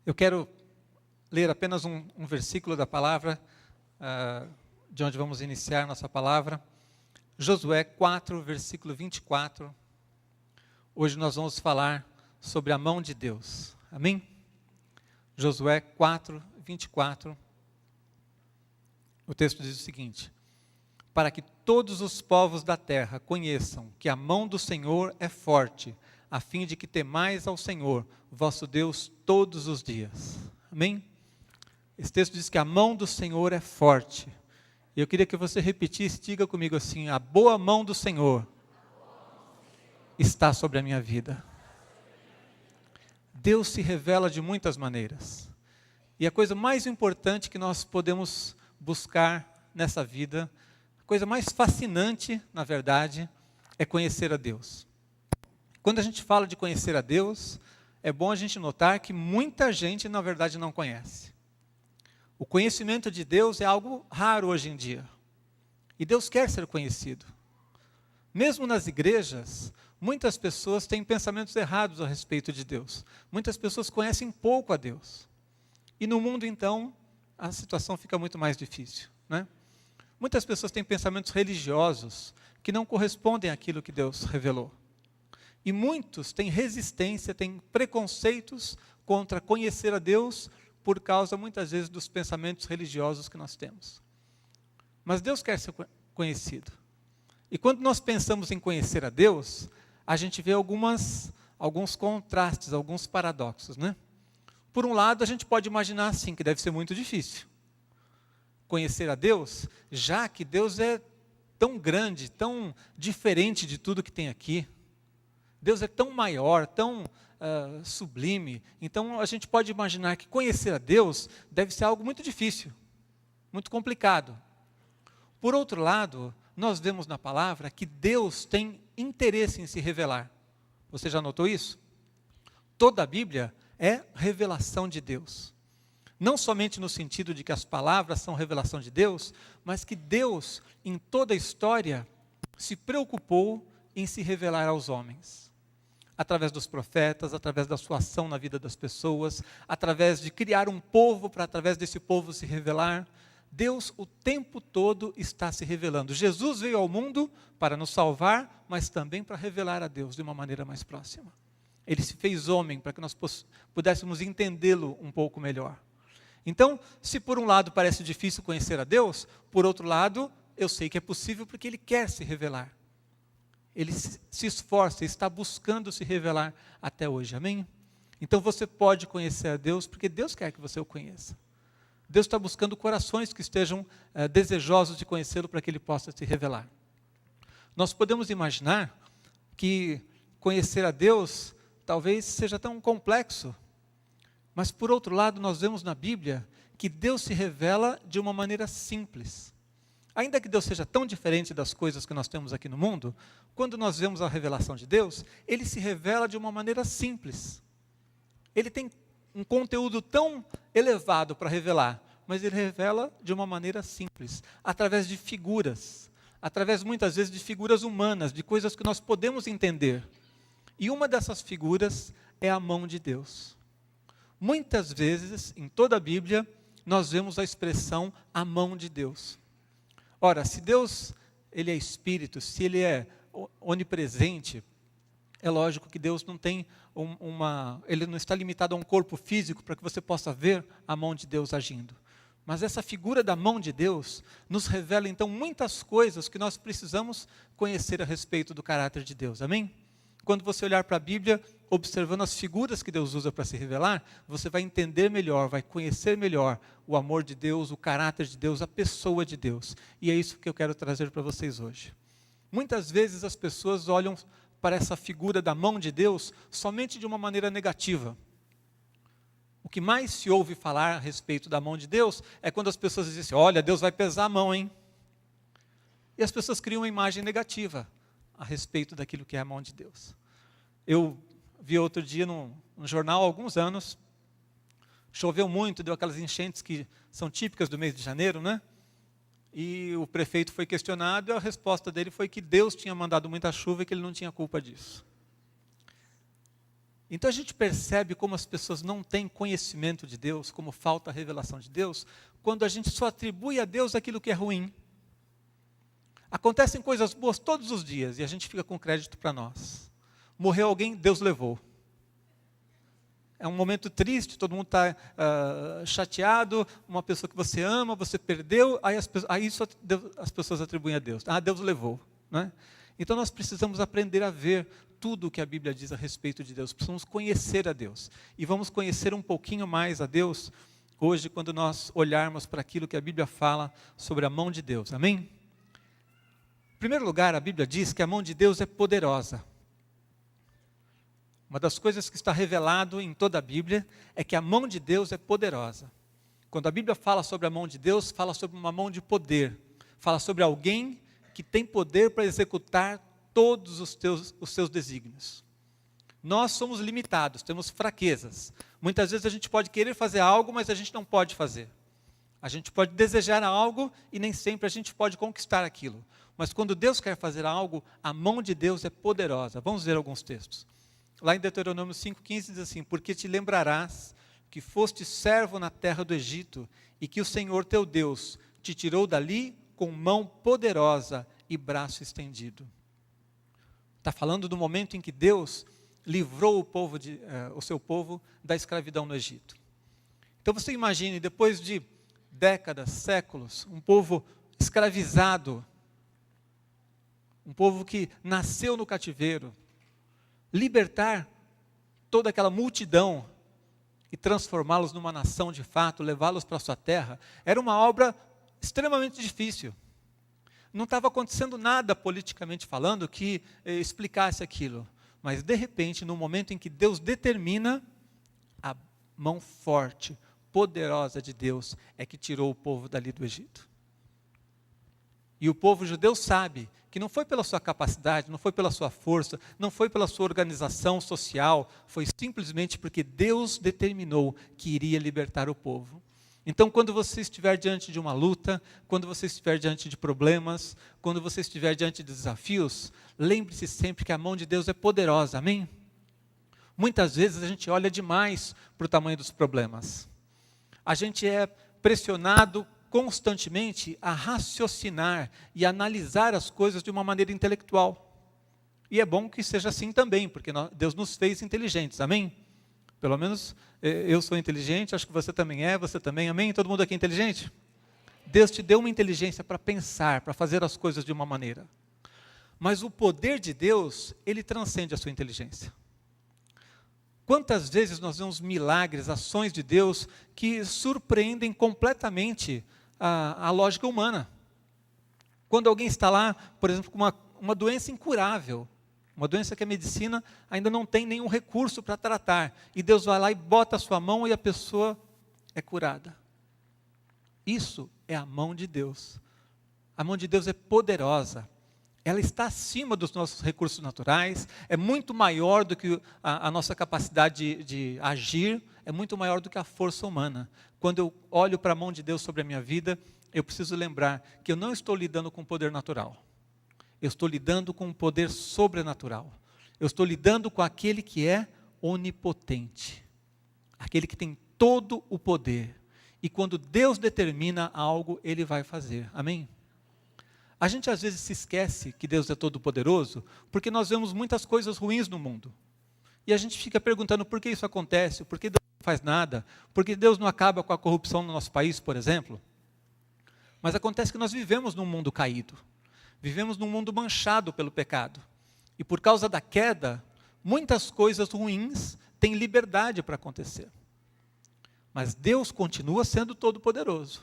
Eu quero ler apenas um versículo da palavra, de onde vamos iniciar nossa palavra. Josué 4, versículo 24. Hoje nós vamos falar sobre a mão de Deus. Amém? Josué 4, 24. O texto diz o seguinte: para que todos os povos da terra conheçam que a mão do Senhor é forte, a fim de que temais ao Senhor, vosso Deus, todos os dias. Amém? Esse texto diz que a mão do Senhor é forte. E eu queria que você repetisse, diga comigo assim: a boa mão do Senhor está sobre a minha vida. Deus se revela de muitas maneiras. E a coisa mais importante que nós podemos buscar nessa vida, a coisa mais fascinante, na verdade, é conhecer a Deus. Quando a gente fala de conhecer a Deus, é bom a gente notar que muita gente, na verdade, não conhece. O conhecimento de Deus é algo raro hoje em dia. E Deus quer ser conhecido. Mesmo nas igrejas, muitas pessoas têm pensamentos errados a respeito de Deus. Muitas pessoas conhecem pouco a Deus. E no mundo, então, a situação fica muito mais difícil, né? Muitas pessoas têm pensamentos religiosos que não correspondem àquilo que Deus revelou. E muitos têm resistência, têm preconceitos contra conhecer a Deus por causa, muitas vezes, dos pensamentos religiosos que nós temos. Mas Deus quer ser conhecido. E quando nós pensamos em conhecer a Deus, a gente vê alguns contrastes, alguns paradoxos, né? Por um lado, a gente pode imaginar assim, que deve ser muito difícil conhecer a Deus, já que Deus é tão grande, tão diferente de tudo que tem aqui. Deus é tão maior, tão sublime. Então, a gente pode imaginar que conhecer a Deus deve ser algo muito difícil, muito complicado. Por outro lado, nós vemos na palavra que Deus tem interesse em se revelar. Você já notou isso? Toda a Bíblia é revelação de Deus. Não somente no sentido de que as palavras são revelação de Deus, mas que Deus, em toda a história, se preocupou em se revelar aos homens. Através dos profetas, através da sua ação na vida das pessoas, através de criar um povo para, através desse povo, se revelar. Deus o tempo todo está se revelando. Jesus veio ao mundo para nos salvar, mas também para revelar a Deus de uma maneira mais próxima. Ele se fez homem para que nós pudéssemos entendê-lo um pouco melhor. Então, se por um lado parece difícil conhecer a Deus, por outro lado, eu sei que é possível porque Ele quer se revelar. Ele se esforça, está buscando se revelar até hoje, amém? Então você pode conhecer a Deus porque Deus quer que você o conheça. Deus está buscando corações que estejam desejosos de conhecê-lo para que Ele possa se revelar. Nós podemos imaginar que conhecer a Deus talvez seja tão complexo, mas por outro lado nós vemos na Bíblia que Deus se revela de uma maneira simples. Ainda que Deus seja tão diferente das coisas que nós temos aqui no mundo, quando nós vemos a revelação de Deus, Ele se revela de uma maneira simples. Ele tem um conteúdo tão elevado para revelar, mas Ele revela de uma maneira simples, através de figuras, através muitas vezes de figuras humanas, de coisas que nós podemos entender. E uma dessas figuras é a mão de Deus. Muitas vezes, em toda a Bíblia, nós vemos a expressão a mão de Deus. Ora, se Deus Ele é Espírito, se Ele é onipresente, é lógico que Deus não tem Ele não está limitado a um corpo físico para que você possa ver a mão de Deus agindo. Mas essa figura da mão de Deus nos revela então muitas coisas que nós precisamos conhecer a respeito do caráter de Deus, amém? Quando você olhar para a Bíblia, observando as figuras que Deus usa para se revelar, você vai entender melhor, vai conhecer melhor o amor de Deus, o caráter de Deus, a pessoa de Deus. E é isso que eu quero trazer para vocês hoje. Muitas vezes as pessoas olham para essa figura da mão de Deus somente de uma maneira negativa. O que mais se ouve falar a respeito da mão de Deus é quando as pessoas dizem assim: olha, Deus vai pesar a mão, hein? E as pessoas criam uma imagem negativa a respeito daquilo que é a mão de Deus. Eu vi outro dia num jornal há alguns anos, choveu muito, deu aquelas enchentes que são típicas do mês de janeiro, né? E o prefeito foi questionado e a resposta dele foi que Deus tinha mandado muita chuva e que ele não tinha culpa disso. Então a gente percebe como as pessoas não têm conhecimento de Deus, como falta a revelação de Deus, quando a gente só atribui a Deus aquilo que é ruim. Acontecem coisas boas todos os dias e a gente fica com crédito para nós. Morreu alguém, Deus levou. É um momento triste, todo mundo está chateado, uma pessoa que você ama, você perdeu, aí as pessoas atribuem a Deus. Ah, Deus levou. Né? Então nós precisamos aprender a ver tudo o que a Bíblia diz a respeito de Deus. Precisamos conhecer a Deus. E vamos conhecer um pouquinho mais a Deus hoje, quando nós olharmos para aquilo que a Bíblia fala sobre a mão de Deus. Amém? Em primeiro lugar, a Bíblia diz que a mão de Deus é poderosa. Uma das coisas que está revelado em toda a Bíblia é que a mão de Deus é poderosa. Quando a Bíblia fala sobre a mão de Deus, fala sobre uma mão de poder. Fala sobre alguém que tem poder para executar todos os seus desígnios. Nós somos limitados, temos fraquezas. Muitas vezes a gente pode querer fazer algo, mas a gente não pode fazer. A gente pode desejar algo e nem sempre a gente pode conquistar aquilo. Mas quando Deus quer fazer algo, a mão de Deus é poderosa. Vamos ver alguns textos. Lá em Deuteronômio 5,15 diz assim: porque te lembrarás que foste servo na terra do Egito e que o Senhor teu Deus te tirou dali com mão poderosa e braço estendido. Está falando do momento em que Deus livrou o seu povo da escravidão no Egito. Então você imagine, depois de décadas, séculos, um povo escravizado, um povo que nasceu no cativeiro, libertar toda aquela multidão e transformá-los numa nação de fato, levá-los para a sua terra, era uma obra extremamente difícil. Não estava acontecendo nada politicamente falando que explicasse aquilo. Mas de repente, no momento em que Deus determina, a mão forte, poderosa de Deus é que tirou o povo dali do Egito. E o povo judeu sabe que não foi pela sua capacidade, não foi pela sua força, não foi pela sua organização social, foi simplesmente porque Deus determinou que iria libertar o povo. Então, quando você estiver diante de uma luta, quando você estiver diante de problemas, quando você estiver diante de desafios, lembre-se sempre que a mão de Deus é poderosa, amém? Muitas vezes a gente olha demais para o tamanho dos problemas. A gente é pressionado constantemente a raciocinar e analisar as coisas de uma maneira intelectual. E é bom que seja assim também, porque Deus nos fez inteligentes, amém? Pelo menos eu sou inteligente, acho que você também é, você também, amém? Todo mundo aqui é inteligente? Deus te deu uma inteligência para pensar, para fazer as coisas de uma maneira. Mas o poder de Deus, ele transcende a sua inteligência. Quantas vezes nós vemos milagres, ações de Deus que surpreendem completamente a lógica humana. Quando alguém está lá, por exemplo, com uma doença incurável, uma doença que a medicina ainda não tem nenhum recurso para tratar, e Deus vai lá e bota a sua mão e a pessoa é curada. Isso é a mão de Deus. A mão de Deus é poderosa. Ela está acima dos nossos recursos naturais, é muito maior do que a nossa capacidade de agir, é muito maior do que a força humana. Quando eu olho para a mão de Deus sobre a minha vida, eu preciso lembrar que eu não estou lidando com poder natural. Eu estou lidando com um poder sobrenatural. Eu estou lidando com aquele que é onipotente. Aquele que tem todo o poder. E quando Deus determina algo, Ele vai fazer. Amém? A gente às vezes se esquece que Deus é todo poderoso, porque nós vemos muitas coisas ruins no mundo. E a gente fica perguntando por que isso acontece, por que Deus não faz nada, por que Deus não acaba com a corrupção no nosso país, por exemplo. Mas acontece que nós vivemos num mundo caído. Vivemos num mundo manchado pelo pecado. E por causa da queda, muitas coisas ruins têm liberdade para acontecer. Mas Deus continua sendo todo-poderoso.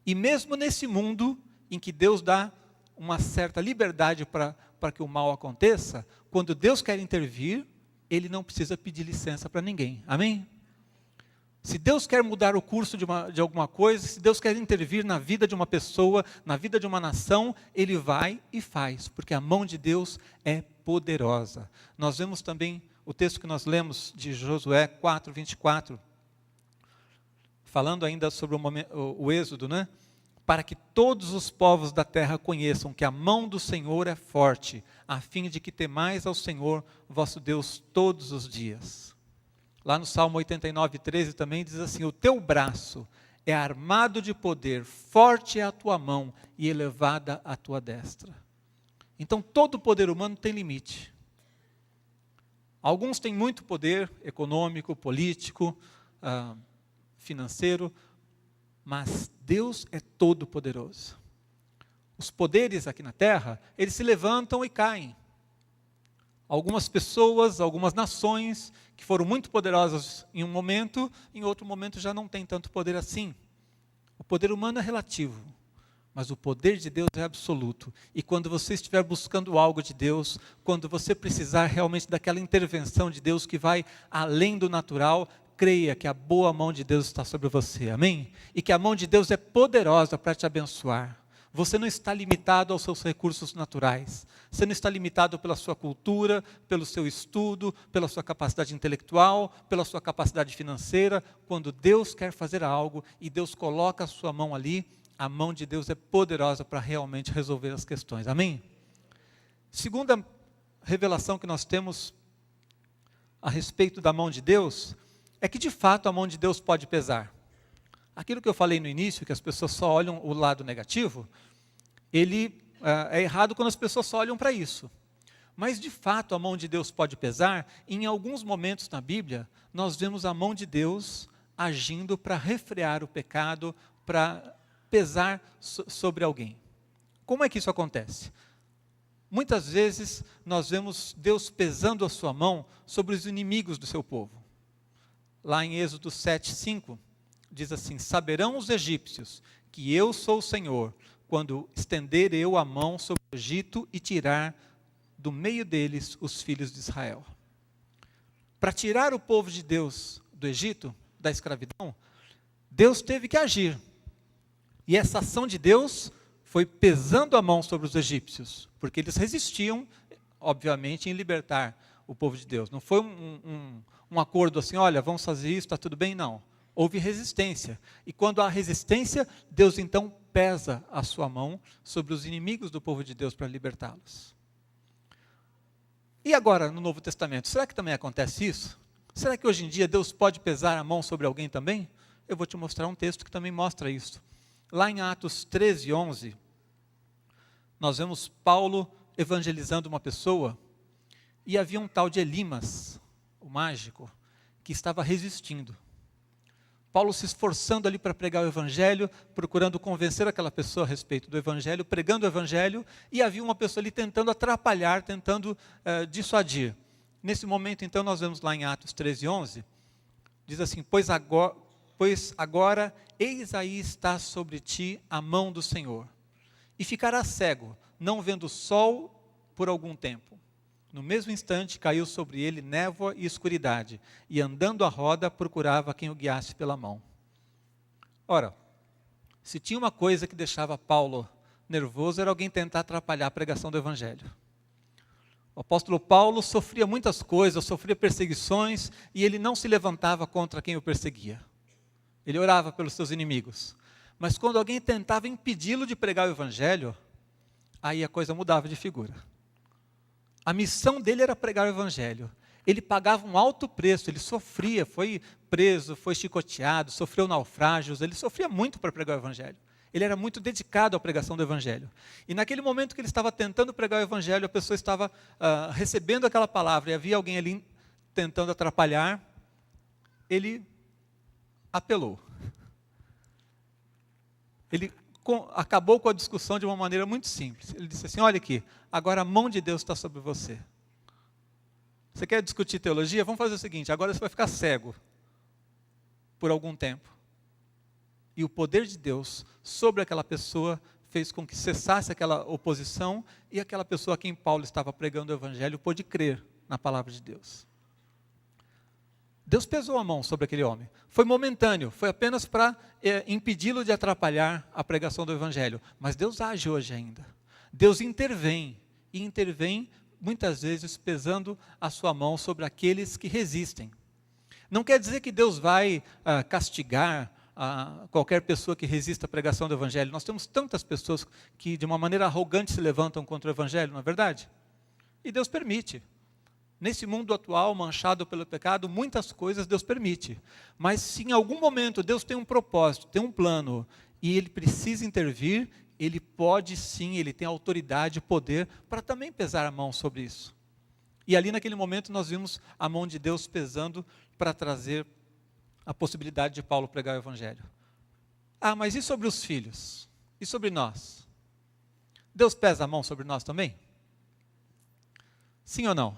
E mesmo nesse mundo em que Deus dá uma certa liberdade para que o mal aconteça, quando Deus quer intervir, Ele não precisa pedir licença para ninguém. Amém? Se Deus quer mudar o curso de alguma coisa, se Deus quer intervir na vida de uma pessoa, na vida de uma nação, Ele vai e faz, porque a mão de Deus é poderosa. Nós vemos também o texto que nós lemos de Josué 4, 24, falando ainda sobre o Êxodo, né? Para que todos os povos da terra conheçam que a mão do Senhor é forte, a fim de que temais ao Senhor, vosso Deus, todos os dias. Lá no Salmo 89:13 também diz assim: o teu braço é armado de poder, forte é a tua mão e elevada a tua destra. Então todo o poder humano tem limite. Alguns têm muito poder econômico, político, financeiro, mas Deus é todo poderoso. Os poderes aqui na terra, eles se levantam e caem. Algumas pessoas, algumas nações que foram muito poderosas em um momento, em outro momento já não tem tanto poder assim. O poder humano é relativo, mas o poder de Deus é absoluto. E quando você estiver buscando algo de Deus, quando você precisar realmente daquela intervenção de Deus que vai além do natural, creia que a boa mão de Deus está sobre você, amém? E que a mão de Deus é poderosa para te abençoar. Você não está limitado aos seus recursos naturais. Você não está limitado pela sua cultura, pelo seu estudo, pela sua capacidade intelectual, pela sua capacidade financeira. Quando Deus quer fazer algo e Deus coloca a sua mão ali, a mão de Deus é poderosa para realmente resolver as questões. Amém? Segunda revelação que nós temos a respeito da mão de Deus é que de fato a mão de Deus pode pesar. Aquilo que eu falei no início, que as pessoas só olham o lado negativo, ele é errado quando as pessoas só olham para isso. Mas de fato a mão de Deus pode pesar. Em alguns momentos na Bíblia, nós vemos a mão de Deus agindo para refrear o pecado, para pesar sobre alguém. Como é que isso acontece? Muitas vezes nós vemos Deus pesando a sua mão sobre os inimigos do seu povo. Lá em Êxodo 7:5, diz assim: saberão os egípcios que eu sou o Senhor, quando estender eu a mão sobre o Egito e tirar do meio deles os filhos de Israel. Para tirar o povo de Deus do Egito, da escravidão, Deus teve que agir. E essa ação de Deus foi pesando a mão sobre os egípcios, porque eles resistiam, obviamente, em libertar o povo de Deus. Não foi um acordo assim, olha, vamos fazer isso, está tudo bem, não. Houve resistência. E quando há resistência, Deus então pesa a sua mão sobre os inimigos do povo de Deus para libertá-los. E agora, no Novo Testamento, será que também acontece isso? Será que hoje em dia Deus pode pesar a mão sobre alguém também? Eu vou te mostrar um texto que também mostra isso. Lá em Atos 13:11, nós vemos Paulo evangelizando uma pessoa, e havia um tal de Elimas, o mágico, que estava resistindo. Paulo se esforçando ali para pregar o evangelho, procurando convencer aquela pessoa a respeito do evangelho, pregando o evangelho, e havia uma pessoa ali tentando atrapalhar, tentando dissuadir. Nesse momento, então, nós vemos lá em Atos 13:11, diz assim: pois agora, eis aí está sobre ti a mão do Senhor, e ficarás cego, não vendo o sol por algum tempo. No mesmo instante caiu sobre ele névoa e escuridade, e andando à roda procurava quem o guiasse pela mão. Ora, se tinha uma coisa que deixava Paulo nervoso, era alguém tentar atrapalhar a pregação do evangelho. O apóstolo Paulo sofria muitas coisas, sofria perseguições, e ele não se levantava contra quem o perseguia. Ele orava pelos seus inimigos. Mas quando alguém tentava impedi-lo de pregar o evangelho, aí a coisa mudava de figura. A missão dele era pregar o evangelho. Ele pagava um alto preço, ele sofria, foi preso, foi chicoteado, sofreu naufrágios, ele sofria muito para pregar o evangelho. Ele era muito dedicado à pregação do evangelho. E naquele momento que ele estava tentando pregar o evangelho, a pessoa estava recebendo aquela palavra, e havia alguém ali tentando atrapalhar, ele apelou. Ele acabou com a discussão de uma maneira muito simples. Ele disse assim: olha aqui, agora a mão de Deus está sobre você. Você quer discutir teologia? Vamos fazer o seguinte: agora você vai ficar cego por algum tempo. E o poder de Deus sobre aquela pessoa fez com que cessasse aquela oposição, e aquela pessoa a quem Paulo estava pregando o evangelho pôde crer na palavra de Deus. Deus pesou a mão sobre aquele homem. Foi momentâneo, foi apenas para impedi-lo de atrapalhar a pregação do evangelho. Mas Deus age hoje ainda. Deus intervém, e intervém muitas vezes pesando a sua mão sobre aqueles que resistem. Não quer dizer que Deus vai castigar qualquer pessoa que resista à pregação do evangelho. Nós temos tantas pessoas que de uma maneira arrogante se levantam contra o evangelho, não é verdade? E Deus permite. Nesse mundo atual, manchado pelo pecado, muitas coisas Deus permite. Mas se em algum momento Deus tem um propósito, tem um plano, e Ele precisa intervir, Ele pode sim, Ele tem autoridade e poder para também pesar a mão sobre isso. E ali naquele momento nós vimos a mão de Deus pesando para trazer a possibilidade de Paulo pregar o Evangelho. Ah, mas e sobre os filhos? E sobre nós? Deus pesa a mão sobre nós também? Sim ou não?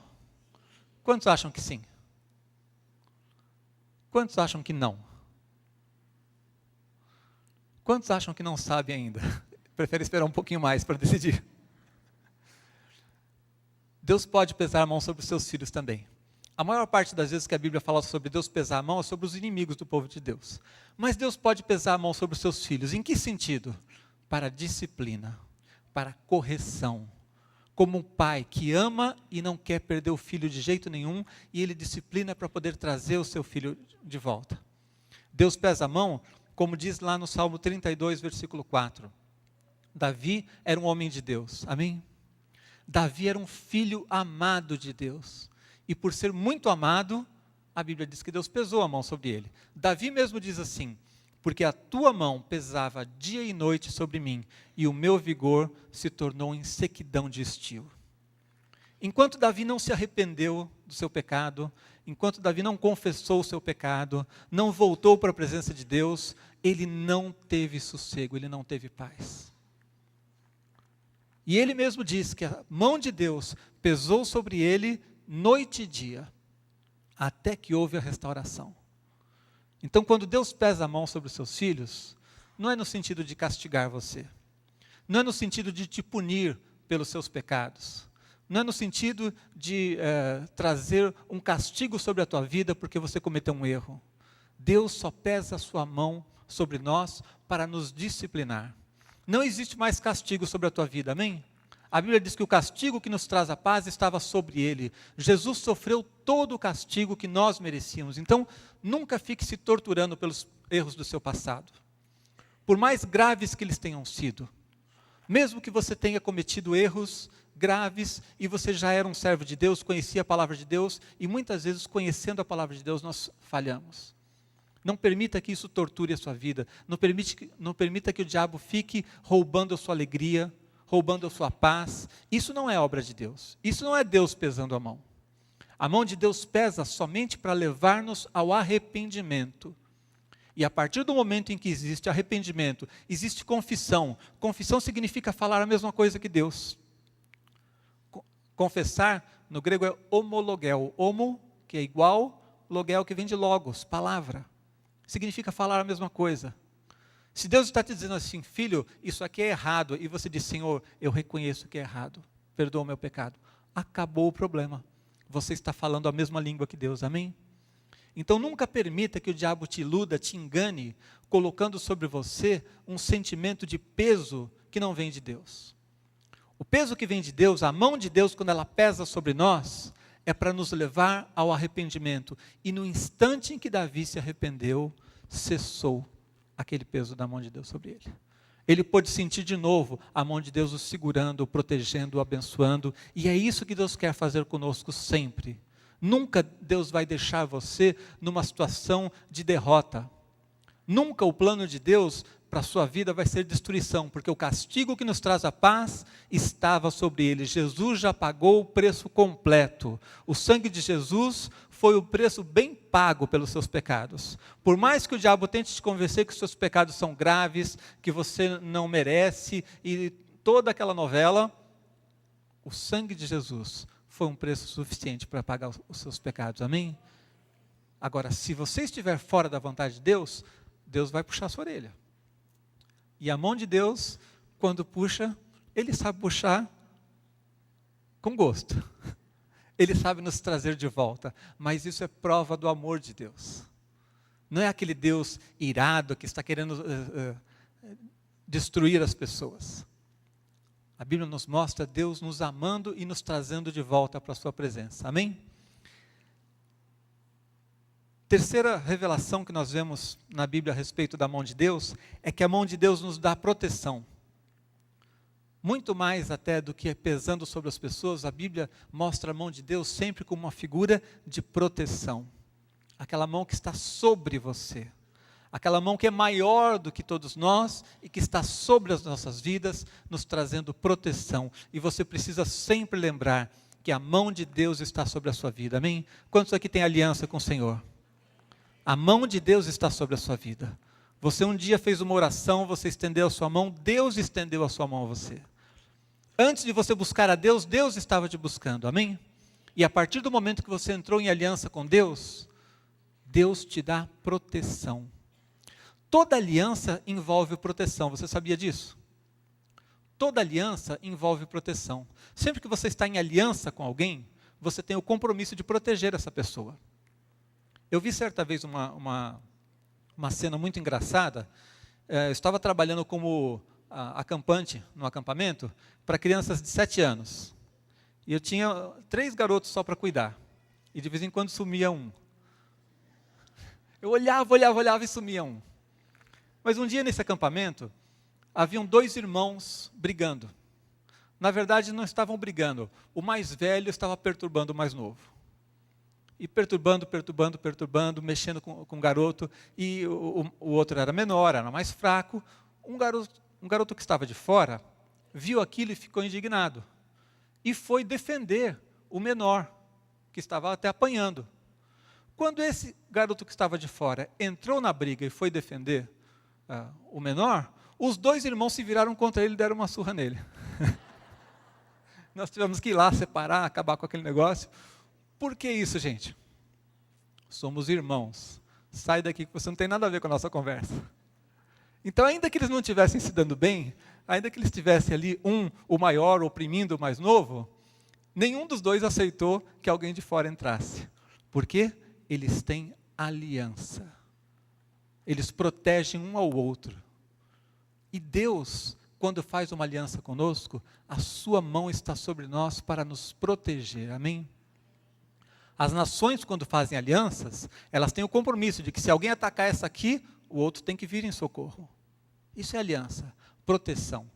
Quantos acham que sim? Quantos acham que não? Quantos acham que não sabem ainda? Prefere esperar um pouquinho mais para decidir. Deus pode pesar a mão sobre os seus filhos também. A maior parte das vezes que a Bíblia fala sobre Deus pesar a mão é sobre os inimigos do povo de Deus. Mas Deus pode pesar a mão sobre os seus filhos. Em que sentido? Para disciplina, para correção. Como um pai que ama e não quer perder o filho de jeito nenhum, e ele disciplina para poder trazer o seu filho de volta. Deus pesa a mão, como diz lá no Salmo 32, versículo 4. Davi era um homem de Deus, amém? Davi era um filho amado de Deus. E por ser muito amado, a Bíblia diz que Deus pesou a mão sobre ele. Davi mesmo diz assim: porque a tua mão pesava dia e noite sobre mim, e o meu vigor se tornou em sequidão de estio. Enquanto Davi não se arrependeu do seu pecado, enquanto Davi não confessou o seu pecado, não voltou para a presença de Deus, ele não teve sossego, ele não teve paz. E ele mesmo diz que a mão de Deus pesou sobre ele noite e dia, até que houve a restauração. Então, quando Deus pesa a mão sobre os seus filhos, não é no sentido de castigar você, não é no sentido de te punir pelos seus pecados, não é no sentido de trazer um castigo sobre a tua vida porque você cometeu um erro. Deus só pesa a sua mão sobre nós para nos disciplinar. Não existe mais castigo sobre a tua vida, amém? A Bíblia diz que o castigo que nos traz a paz estava sobre ele. Jesus sofreu todo o castigo que nós merecíamos. Então, nunca fique se torturando pelos erros do seu passado. Por mais graves que eles tenham sido. Mesmo que você tenha cometido erros graves e você já era um servo de Deus, conhecia a palavra de Deus, e muitas vezes, conhecendo a palavra de Deus, nós falhamos. Não permita que isso torture a sua vida. Não permita que o diabo fique roubando a sua alegria, roubando a sua paz. Isso não é obra de Deus. Isso não é Deus pesando a mão. A mão de Deus pesa somente para levar-nos ao arrependimento. E a partir do momento em que existe arrependimento, existe confissão. Confissão significa falar a mesma coisa que Deus. Confessar, no grego é homologel. Homo, que é igual, logel, que vem de logos, palavra. Significa falar a mesma coisa. Se Deus está te dizendo assim: filho, isso aqui é errado, e você diz: Senhor, eu reconheço que é errado, perdoa o meu pecado, acabou o problema. Você está falando a mesma língua que Deus, amém? Então nunca permita que o diabo te iluda, te engane, colocando sobre você um sentimento de peso que não vem de Deus. O peso que vem de Deus, a mão de Deus, quando ela pesa sobre nós, é para nos levar ao arrependimento. E no instante em que Davi se arrependeu, cessou aquele peso da mão de Deus sobre ele. Ele pôde sentir de novo a mão de Deus o segurando, o protegendo, o abençoando. E é isso que Deus quer fazer conosco sempre. Nunca Deus vai deixar você numa situação de derrota. Nunca o plano de Deus para a sua vida vai ser destruição, porque o castigo que nos traz a paz estava sobre ele. Jesus já pagou o preço completo. O sangue de Jesus foi o preço bem pago pelos seus pecados. Por mais que o diabo tente te convencer que os seus pecados são graves, que você não merece, e toda aquela novela, o sangue de Jesus foi um preço suficiente para pagar os seus pecados, amém? Agora, se você estiver fora da vontade de Deus, Deus vai puxar a sua orelha. E a mão de Deus, quando puxa, Ele sabe puxar com gosto. Ele sabe nos trazer de volta. Mas isso é prova do amor de Deus. Não é aquele Deus irado que está querendo destruir as pessoas. A Bíblia nos mostra Deus nos amando e nos trazendo de volta para a sua presença. Amém? Terceira revelação que nós vemos na Bíblia a respeito da mão de Deus, é que a mão de Deus nos dá proteção. Muito mais até do que pesando sobre as pessoas, a Bíblia mostra a mão de Deus sempre como uma figura de proteção. Aquela mão que está sobre você. Aquela mão que é maior do que todos nós e que está sobre as nossas vidas, nos trazendo proteção. E você precisa sempre lembrar que a mão de Deus está sobre a sua vida. Amém? Quantos aqui têm aliança com o Senhor? A mão de Deus está sobre a sua vida. Você um dia fez uma oração, você estendeu a sua mão, Deus estendeu a sua mão a você. Antes de você buscar a Deus, Deus estava te buscando. Amém? E a partir do momento que você entrou em aliança com Deus, Deus te dá proteção. Toda aliança envolve proteção, você sabia disso? Toda aliança envolve proteção. Sempre que você está em aliança com alguém, você tem o compromisso de proteger essa pessoa. Eu vi certa vez uma cena muito engraçada. Eu estava trabalhando como acampante no acampamento para crianças de 7 anos. E eu tinha 3 garotos só para cuidar. E de vez em quando sumia um. Eu olhava e sumia um. Mas um dia nesse acampamento, haviam 2 irmãos brigando. Na verdade, não estavam brigando. O mais velho estava perturbando o mais novo. E perturbando, mexendo com o garoto. E o outro era menor, era mais fraco. Um garoto que estava de fora, viu aquilo e ficou indignado. E foi defender o menor, que estava até apanhando. Quando esse garoto que estava de fora entrou na briga e foi defender o menor, os 2 irmãos se viraram contra ele e deram uma surra nele. Nós tivemos que ir lá separar, acabar com aquele negócio. Por que isso, gente? Somos irmãos. Sai daqui que você não tem nada a ver com a nossa conversa. Então, ainda que eles não estivessem se dando bem, ainda que eles estivessem ali, o maior, oprimindo o mais novo, nenhum dos 2 aceitou que alguém de fora entrasse. Por quê? Eles têm aliança. Eles protegem um ao outro. E Deus, quando faz uma aliança conosco, a sua mão está sobre nós para nos proteger. Amém? As nações, quando fazem alianças, elas têm o compromisso de que se alguém atacar essa aqui, o outro tem que vir em socorro. Isso é aliança, proteção.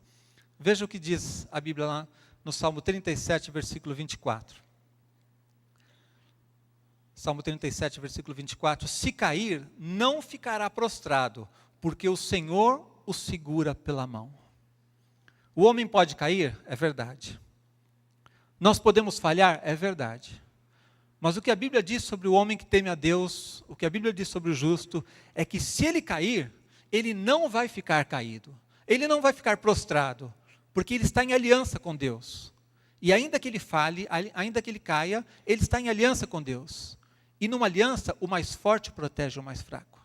Veja o que diz a Bíblia lá no Salmo 37, versículo 24. Salmo 37, versículo 24. Se cair, não ficará prostrado, porque o Senhor o segura pela mão. O homem pode cair? É verdade. Nós podemos falhar? É verdade. Mas o que a Bíblia diz sobre o homem que teme a Deus, o que a Bíblia diz sobre o justo, é que se ele cair, ele não vai ficar caído. Ele não vai ficar prostrado, porque ele está em aliança com Deus. E ainda que ele falhe, ainda que ele caia, ele está em aliança com Deus. E numa aliança, o mais forte protege o mais fraco.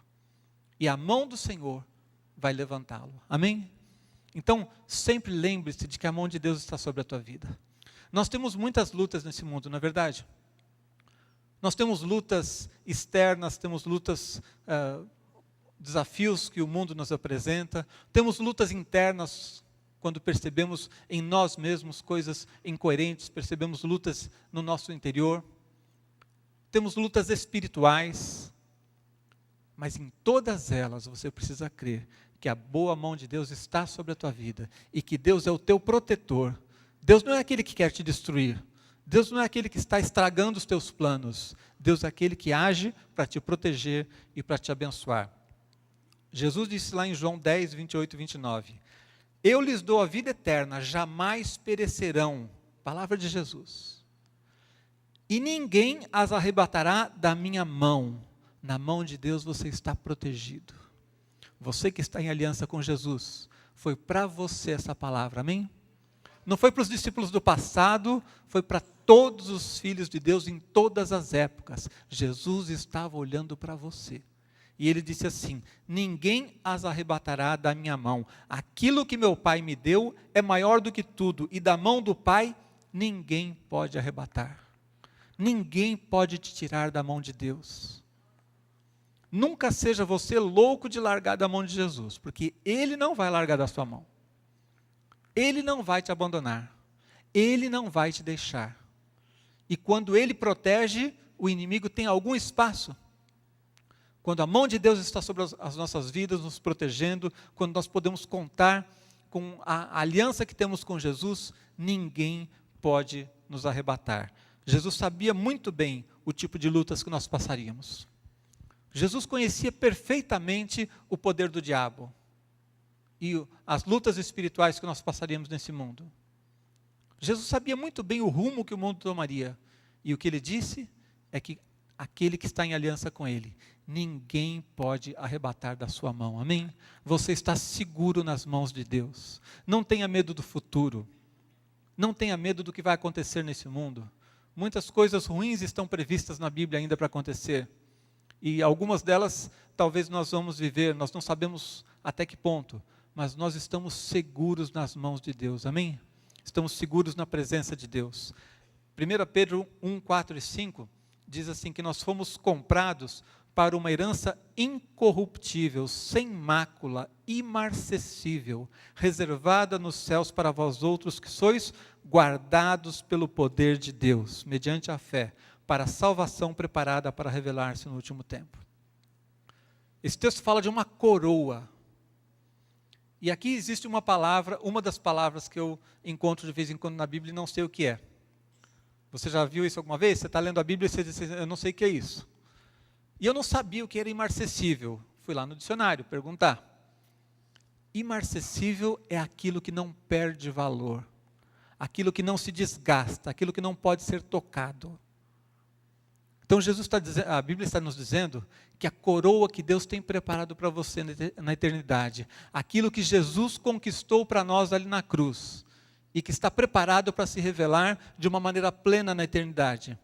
E a mão do Senhor vai levantá-lo. Amém? Então, sempre lembre-se de que a mão de Deus está sobre a tua vida. Nós temos muitas lutas nesse mundo, não é verdade? Nós temos lutas externas, temos lutas, desafios que o mundo nos apresenta. Temos lutas internas, quando percebemos em nós mesmos coisas incoerentes, percebemos lutas no nosso interior. Temos lutas espirituais, mas em todas elas você precisa crer que a boa mão de Deus está sobre a tua vida e que Deus é o teu protetor. Deus não é aquele que quer te destruir. Deus não é aquele que está estragando os teus planos. Deus é aquele que age para te proteger e para te abençoar. Jesus disse lá em João 10, 28 e 29, eu lhes dou a vida eterna, jamais perecerão. Palavra de Jesus. E ninguém as arrebatará da minha mão. Na mão de Deus você está protegido. Você que está em aliança com Jesus, foi para você essa palavra, amém? Não foi para os discípulos do passado, foi para todos os filhos de Deus em todas as épocas. Jesus estava olhando para você. E ele disse assim, ninguém as arrebatará da minha mão. Aquilo que meu Pai me deu é maior do que tudo, e da mão do Pai ninguém pode arrebatar. Ninguém pode te tirar da mão de Deus. Nunca seja você louco de largar da mão de Jesus, porque Ele não vai largar da sua mão. Ele não vai te abandonar. Ele não vai te deixar. E quando Ele protege, o inimigo tem algum espaço. Quando a mão de Deus está sobre as nossas vidas, nos protegendo, quando nós podemos contar com a aliança que temos com Jesus, ninguém pode nos arrebatar. Jesus sabia muito bem o tipo de lutas que nós passaríamos. Jesus conhecia perfeitamente o poder do diabo e as lutas espirituais que nós passaríamos nesse mundo. Jesus sabia muito bem o rumo que o mundo tomaria. E o que ele disse é que aquele que está em aliança com ele, ninguém pode arrebatar da sua mão. Amém? Você está seguro nas mãos de Deus. Não tenha medo do futuro. Não tenha medo do que vai acontecer nesse mundo. Muitas coisas ruins estão previstas na Bíblia ainda para acontecer. E algumas delas talvez nós vamos viver, nós não sabemos até que ponto, mas nós estamos seguros nas mãos de Deus. Amém? Estamos seguros na presença de Deus. 1 Pedro 1, 4 e 5 diz assim que nós fomos comprados para uma herança incorruptível, sem mácula, imarcessível, reservada nos céus para vós outros que sois guardados pelo poder de Deus, mediante a fé, para a salvação preparada para revelar-se no último tempo. Esse texto fala de uma coroa. E aqui existe uma palavra, uma das palavras que eu encontro de vez em quando na Bíblia e não sei o que é. Você já viu isso alguma vez? Você está lendo a Bíblia e você diz, eu não sei o que é isso. E eu não sabia o que era imarcessível. Fui lá no dicionário perguntar. Imarcessível é aquilo que não perde valor, aquilo que não se desgasta, aquilo que não pode ser tocado. Então a Bíblia está nos dizendo que a coroa que Deus tem preparado para você na eternidade, aquilo que Jesus conquistou para nós ali na cruz, e que está preparado para se revelar de uma maneira plena na eternidade,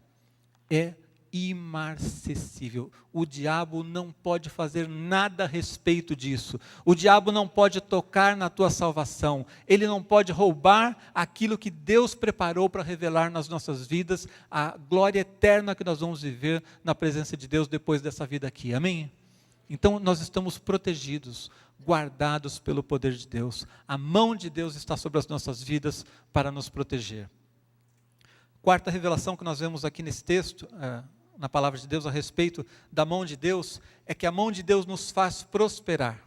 é imarcessível. O diabo não pode fazer nada a respeito disso. O diabo não pode tocar na tua salvação. Ele não pode roubar aquilo que Deus preparou para revelar nas nossas vidas, a glória eterna que nós vamos viver na presença de Deus depois dessa vida aqui. Amém? Então nós estamos protegidos, guardados pelo poder de Deus. A mão de Deus está sobre as nossas vidas para nos proteger. Quarta revelação que nós vemos aqui nesse texto, na palavra de Deus a respeito da mão de Deus, é que a mão de Deus nos faz prosperar.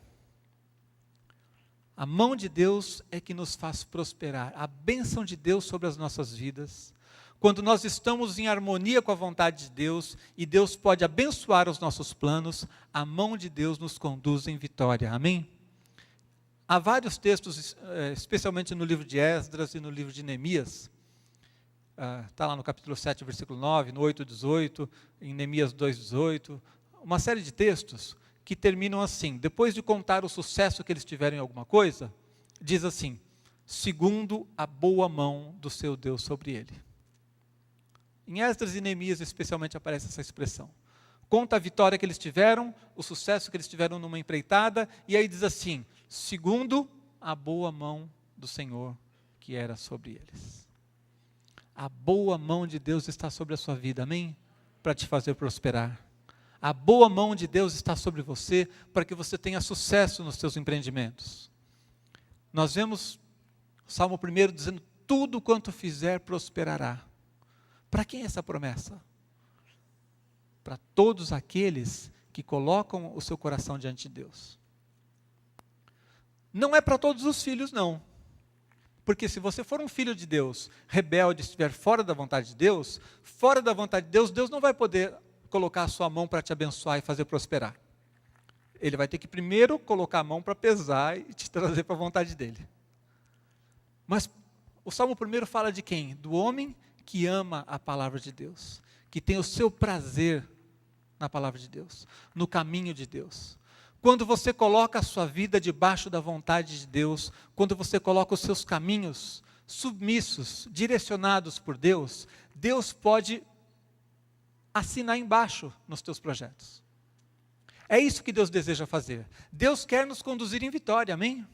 A mão de Deus é que nos faz prosperar. A bênção de Deus sobre as nossas vidas. Quando nós estamos em harmonia com a vontade de Deus, e Deus pode abençoar os nossos planos, a mão de Deus nos conduz em vitória. Amém? Há vários textos, especialmente no livro de Esdras e no livro de Neemias, está lá no capítulo 7, versículo 9, no 8, 18, em Neemias 2, 18, uma série de textos que terminam assim, depois de contar o sucesso que eles tiveram em alguma coisa, diz assim, segundo a boa mão do seu Deus sobre ele. Em Esdras e Neemias especialmente aparece essa expressão. Conta a vitória que eles tiveram, o sucesso que eles tiveram numa empreitada, e aí diz assim, segundo a boa mão do Senhor que era sobre eles. A boa mão de Deus está sobre a sua vida, amém? Para te fazer prosperar. A boa mão de Deus está sobre você para que você tenha sucesso nos seus empreendimentos. Nós vemos o Salmo 1 dizendo, tudo quanto fizer prosperará. Para quem é essa promessa? Para todos aqueles que colocam o seu coração diante de Deus. Não é para todos os filhos, não. Porque se você for um filho de Deus, rebelde, estiver fora da vontade de Deus, fora da vontade de Deus, Deus não vai poder colocar a sua mão para te abençoar e fazer prosperar. Ele vai ter que primeiro colocar a mão para pesar e te trazer para a vontade dele. Mas o Salmo 1 fala de quem? Do homem que ama a palavra de Deus, que tem o seu prazer na palavra de Deus, no caminho de Deus. Quando você coloca a sua vida debaixo da vontade de Deus, quando você coloca os seus caminhos submissos, direcionados por Deus, Deus pode assinar embaixo nos teus projetos. É isso que Deus deseja fazer. Deus quer nos conduzir em vitória, amém?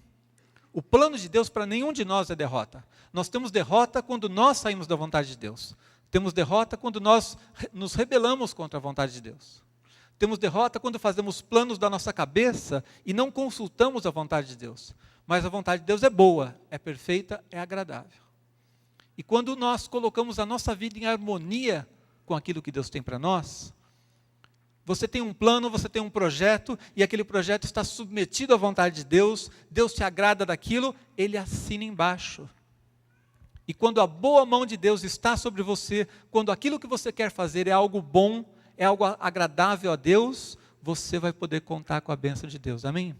O plano de Deus para nenhum de nós é derrota. Nós temos derrota quando nós saímos da vontade de Deus. Temos derrota quando nós nos rebelamos contra a vontade de Deus. Temos derrota quando fazemos planos da nossa cabeça e não consultamos a vontade de Deus. Mas a vontade de Deus é boa, é perfeita, é agradável. E quando nós colocamos a nossa vida em harmonia com aquilo que Deus tem para nós, Você tem um plano, você tem um projeto, e aquele projeto está submetido à vontade de Deus, Deus se agrada daquilo, Ele assina embaixo. E quando a boa mão de Deus está sobre você, quando aquilo que você quer fazer é algo bom, é algo agradável a Deus, você vai poder contar com a bênção de Deus. Amém?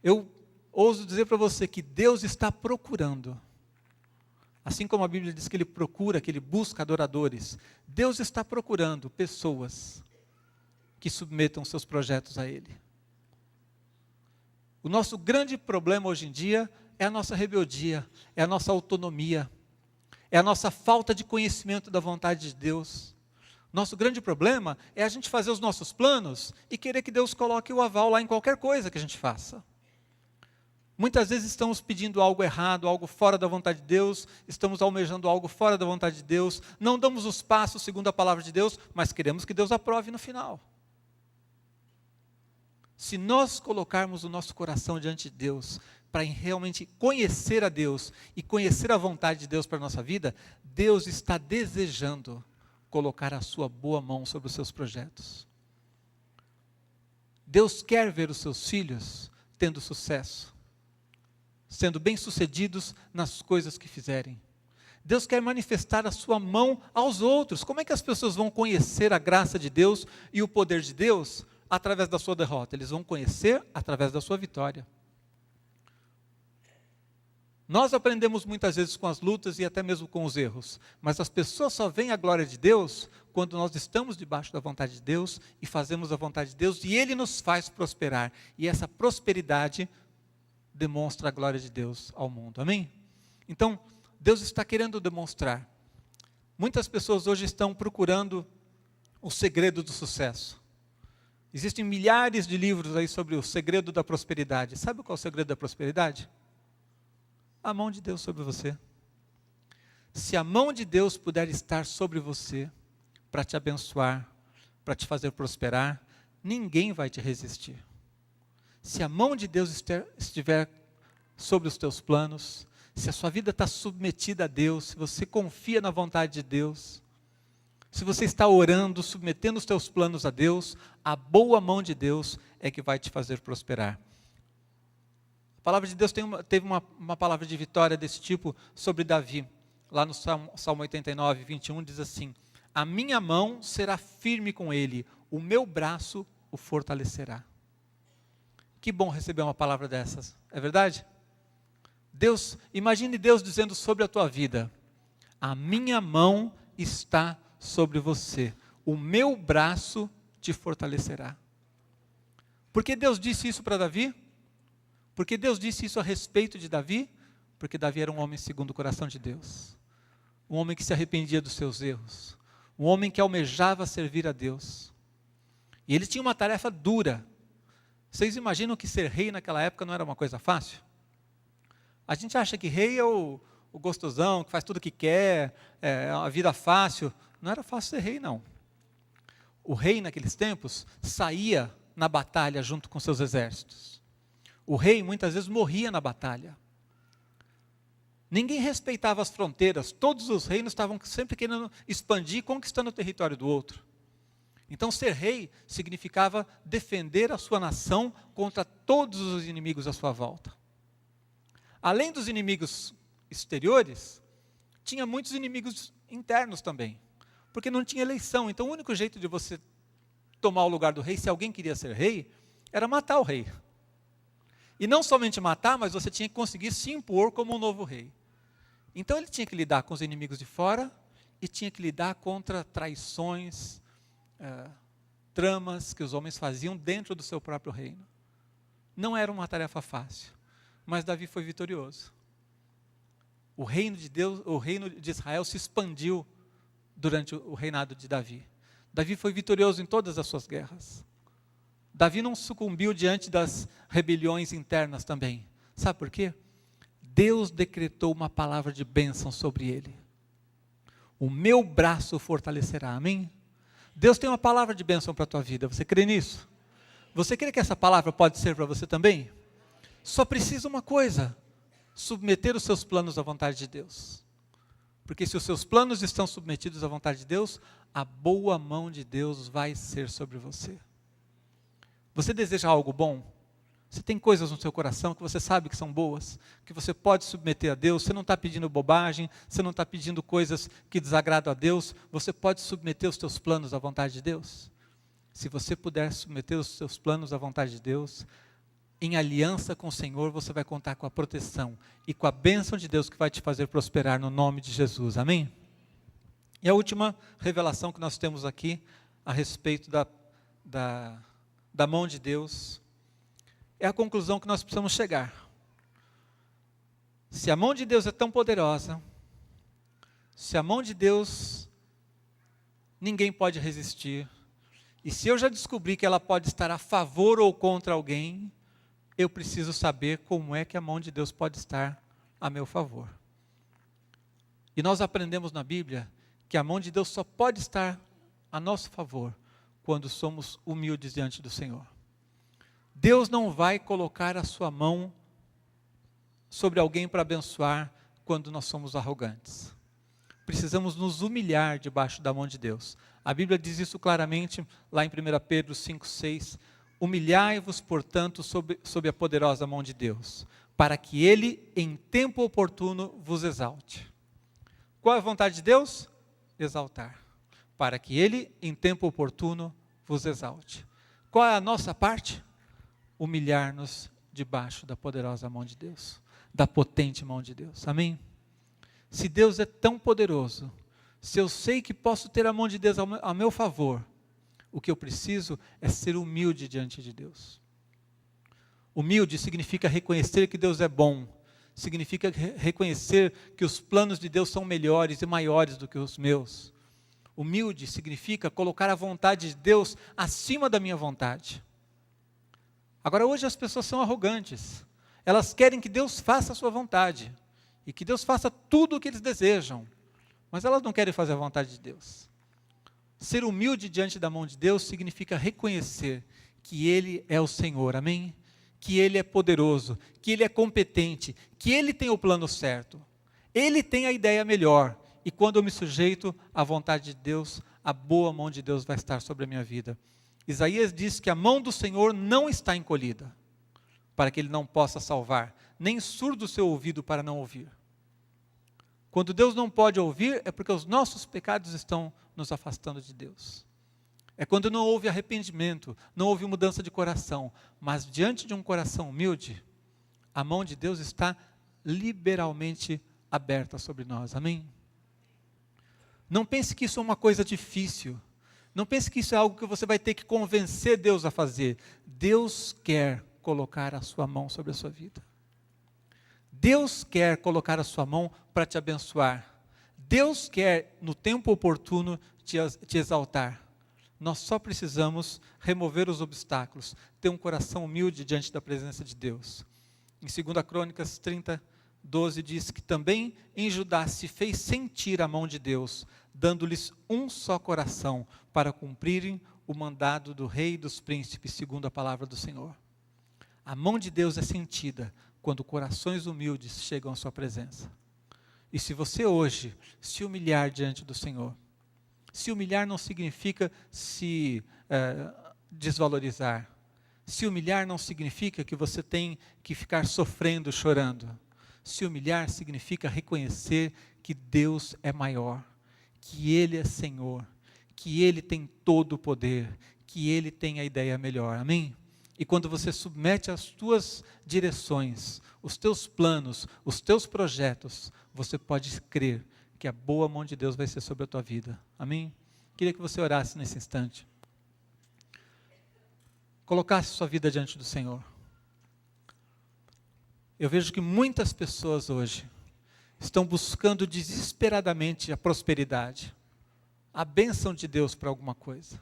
Eu ouso dizer para você que Deus está procurando. Assim como a Bíblia diz que Ele procura, que Ele busca adoradores, Deus está procurando pessoas que submetam seus projetos a Ele. O nosso grande problema hoje em dia é a nossa rebeldia, é a nossa autonomia, é a nossa falta de conhecimento da vontade de Deus. Nosso grande problema é a gente fazer os nossos planos e querer que Deus coloque o aval lá em qualquer coisa que a gente faça. Muitas vezes estamos pedindo algo errado, algo fora da vontade de Deus, estamos almejando algo fora da vontade de Deus, não damos os passos segundo a palavra de Deus, mas queremos que Deus aprove no final. Se nós colocarmos o nosso coração diante de Deus, para realmente conhecer a Deus e conhecer a vontade de Deus para a nossa vida, Deus está desejando colocar a sua boa mão sobre os seus projetos. Deus quer ver os seus filhos tendo sucesso, sendo bem-sucedidos nas coisas que fizerem. Deus quer manifestar a sua mão aos outros. Como é que as pessoas vão conhecer a graça de Deus e o poder de Deus? Através da sua derrota. Eles vão conhecer através da sua vitória. Nós aprendemos muitas vezes com as lutas e até mesmo com os erros, mas as pessoas só veem a glória de Deus quando nós estamos debaixo da vontade de Deus e fazemos a vontade de Deus e Ele nos faz prosperar. E essa prosperidade demonstra a glória de Deus ao mundo. Amém? Então, Deus está querendo demonstrar. Muitas pessoas hoje estão procurando o segredo do sucesso. Existem milhares de livros aí sobre o segredo da prosperidade. Sabe qual é o segredo da prosperidade? A mão de Deus sobre você. Se a mão de Deus puder estar sobre você, para te abençoar, para te fazer prosperar, ninguém vai te resistir. Se a mão de Deus estiver sobre os teus planos, se a sua vida está submetida a Deus, se você confia na vontade de Deus, se você está orando, submetendo os teus planos a Deus, a boa mão de Deus é que vai te fazer prosperar. A palavra de Deus teve uma palavra de vitória desse tipo sobre Davi. Lá no Salmo 89, 21, diz assim: a minha mão será firme com ele, o meu braço o fortalecerá. Que bom receber uma palavra dessas, é verdade? Imagine Deus dizendo sobre a tua vida: a minha mão está sobre você, o meu braço te fortalecerá. Por que Deus disse isso para Davi? Por que Deus disse isso a respeito de Davi? Porque Davi era um homem segundo o coração de Deus, um homem que se arrependia dos seus erros, um homem que almejava servir a Deus, e ele tinha uma tarefa dura. Vocês imaginam que ser rei naquela época não era uma coisa fácil? A gente acha que rei é o gostosão, que faz tudo o que quer, é a vida fácil. Não era fácil ser rei, não. O rei, naqueles tempos, saía na batalha junto com seus exércitos. O rei, muitas vezes, morria na batalha. Ninguém respeitava as fronteiras. Todos os reinos estavam sempre querendo expandir, conquistando o território do outro. Então, ser rei significava defender a sua nação contra todos os inimigos à sua volta. Além dos inimigos exteriores, tinha muitos inimigos internos também, porque não tinha eleição. Então, o único jeito de você tomar o lugar do rei, se alguém queria ser rei, era matar o rei. E não somente matar, mas você tinha que conseguir se impor como um novo rei. Então, ele tinha que lidar com os inimigos de fora e tinha que lidar contra traições, tramas que os homens faziam dentro do seu próprio reino. Não era uma tarefa fácil, mas Davi foi vitorioso. O reino de Deus, o reino de Israel se expandiu durante o reinado de Davi. Davi foi vitorioso em todas as suas guerras. Davi não sucumbiu diante das rebeliões internas também. Sabe por quê? Deus decretou uma palavra de bênção sobre ele. O meu braço o fortalecerá, amém? Deus tem uma palavra de bênção para a tua vida, você crê nisso? Você crê que essa palavra pode ser para você também? Só precisa uma coisa: submeter os seus planos à vontade de Deus. Porque se os seus planos estão submetidos à vontade de Deus, a boa mão de Deus vai ser sobre você. Você deseja algo bom? Você tem coisas no seu coração que você sabe que são boas, que você pode submeter a Deus, você não está pedindo bobagem, você não está pedindo coisas que desagradam a Deus, você pode submeter os seus planos à vontade de Deus? Se você puder submeter os seus planos à vontade de Deus, em aliança com o Senhor, você vai contar com a proteção e com a bênção de Deus que vai te fazer prosperar no nome de Jesus, amém? E a última revelação que nós temos aqui, a respeito da mão de Deus, é a conclusão que nós precisamos chegar. Se a mão de Deus é tão poderosa, se a mão de Deus ninguém pode resistir, e se eu já descobri que ela pode estar a favor ou contra alguém, eu preciso saber como é que a mão de Deus pode estar a meu favor. E nós aprendemos na Bíblia que a mão de Deus só pode estar a nosso favor quando somos humildes diante do Senhor. Deus não vai colocar a sua mão sobre alguém para abençoar quando nós somos arrogantes. Precisamos nos humilhar debaixo da mão de Deus. A Bíblia diz isso claramente lá em 1 Pedro 5,6. Humilhai-vos, portanto, sob a poderosa mão de Deus, para que Ele, em tempo oportuno, vos exalte. Qual é a vontade de Deus? Exaltar. Para que Ele, em tempo oportuno, vos exalte. Qual é a nossa parte? Humilhar-nos debaixo da poderosa mão de Deus, da potente mão de Deus, amém? Se Deus é tão poderoso, se eu sei que posso ter a mão de Deus a meu favor, o que eu preciso é ser humilde diante de Deus. Humilde significa reconhecer que Deus é bom, significa reconhecer que os planos de Deus são melhores e maiores do que os meus. Humilde significa colocar a vontade de Deus acima da minha vontade. Agora, hoje as pessoas são arrogantes. Elas querem que Deus faça a sua vontade. E que Deus faça tudo o que eles desejam. Mas elas não querem fazer a vontade de Deus. Ser humilde diante da mão de Deus significa reconhecer que Ele é o Senhor, amém? Que Ele é poderoso, que Ele é competente, que Ele tem o plano certo. Ele tem a ideia melhor. E quando eu me sujeito à vontade de Deus, a boa mão de Deus vai estar sobre a minha vida. Isaías diz que a mão do Senhor não está encolhida, para que Ele não possa salvar, nem surdo o seu ouvido para não ouvir. Quando Deus não pode ouvir, é porque os nossos pecados estão nos afastando de Deus. É quando não houve arrependimento, não houve mudança de coração, mas diante de um coração humilde, a mão de Deus está liberalmente aberta sobre nós, amém? Não pense que isso é uma coisa difícil. Não pense que isso é algo que você vai ter que convencer Deus a fazer. Deus quer colocar a sua mão sobre a sua vida. Deus quer colocar a sua mão para te abençoar. Deus quer, no tempo oportuno, te exaltar. Nós só precisamos remover os obstáculos, ter um coração humilde diante da presença de Deus. Em 2 Crônicas 30:12 diz que também em Judá se fez sentir a mão de Deus, dando-lhes um só coração, para cumprirem o mandado do rei e dos príncipes, segundo a palavra do Senhor. A mão de Deus é sentida quando corações humildes chegam à sua presença. E se você hoje se humilhar diante do Senhor, se humilhar não significa se desvalorizar. Se humilhar não significa que você tem que ficar sofrendo, chorando. Se humilhar significa reconhecer que Deus é maior, que Ele é Senhor, que Ele tem todo o poder, que Ele tem a ideia melhor, amém? E quando você submete as tuas direções, os teus planos, os teus projetos, você pode crer que a boa mão de Deus vai ser sobre a tua vida, amém? Queria que você orasse nesse instante. Colocasse sua vida diante do Senhor. Eu vejo que muitas pessoas hoje estão buscando desesperadamente a prosperidade, a bênção de Deus para alguma coisa.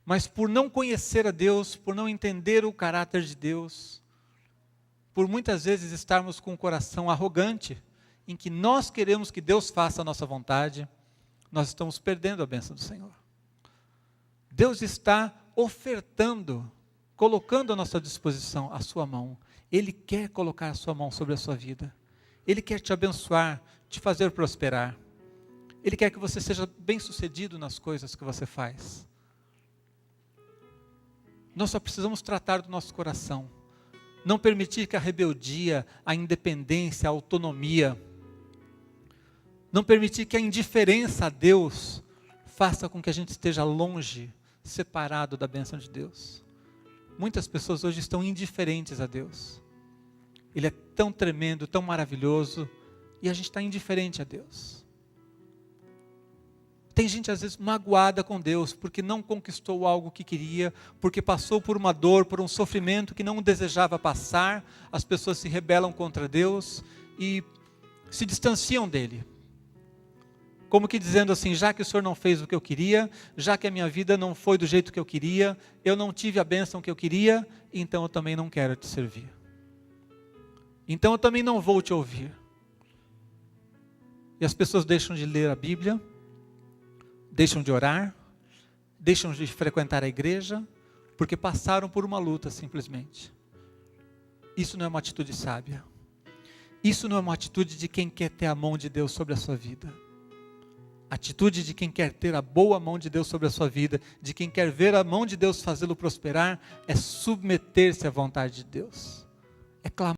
Mas por não conhecer a Deus, por não entender o caráter de Deus, por muitas vezes estarmos com um coração arrogante, em que nós queremos que Deus faça a nossa vontade, nós estamos perdendo a bênção do Senhor. Deus está ofertando, colocando à nossa disposição a sua mão. Ele quer colocar a sua mão sobre a sua vida. Ele quer te abençoar, te fazer prosperar. Ele quer que você seja bem-sucedido nas coisas que você faz. Nós só precisamos tratar do nosso coração. Não permitir que a rebeldia, a independência, a autonomia, não permitir que a indiferença a Deus faça com que a gente esteja longe, separado da bênção de Deus. Muitas pessoas hoje estão indiferentes a Deus. Ele é tão tremendo, tão maravilhoso, e a gente está indiferente a Deus. Tem gente às vezes magoada com Deus, porque não conquistou algo que queria, porque passou por uma dor, por um sofrimento que não desejava passar. As pessoas se rebelam contra Deus e se distanciam dele. Como que dizendo assim, já que o Senhor não fez o que eu queria, já que a minha vida não foi do jeito que eu queria, eu não tive a bênção que eu queria, então eu também não quero te servir. Então eu também não vou te ouvir. E as pessoas deixam de ler a Bíblia, deixam de orar, deixam de frequentar a igreja, porque passaram por uma luta simplesmente. Isso não é uma atitude sábia. Isso não é uma atitude de quem quer ter a mão de Deus sobre a sua vida. A atitude de quem quer ter a boa mão de Deus sobre a sua vida, de quem quer ver a mão de Deus fazê-lo prosperar, é submeter-se à vontade de Deus. É clamar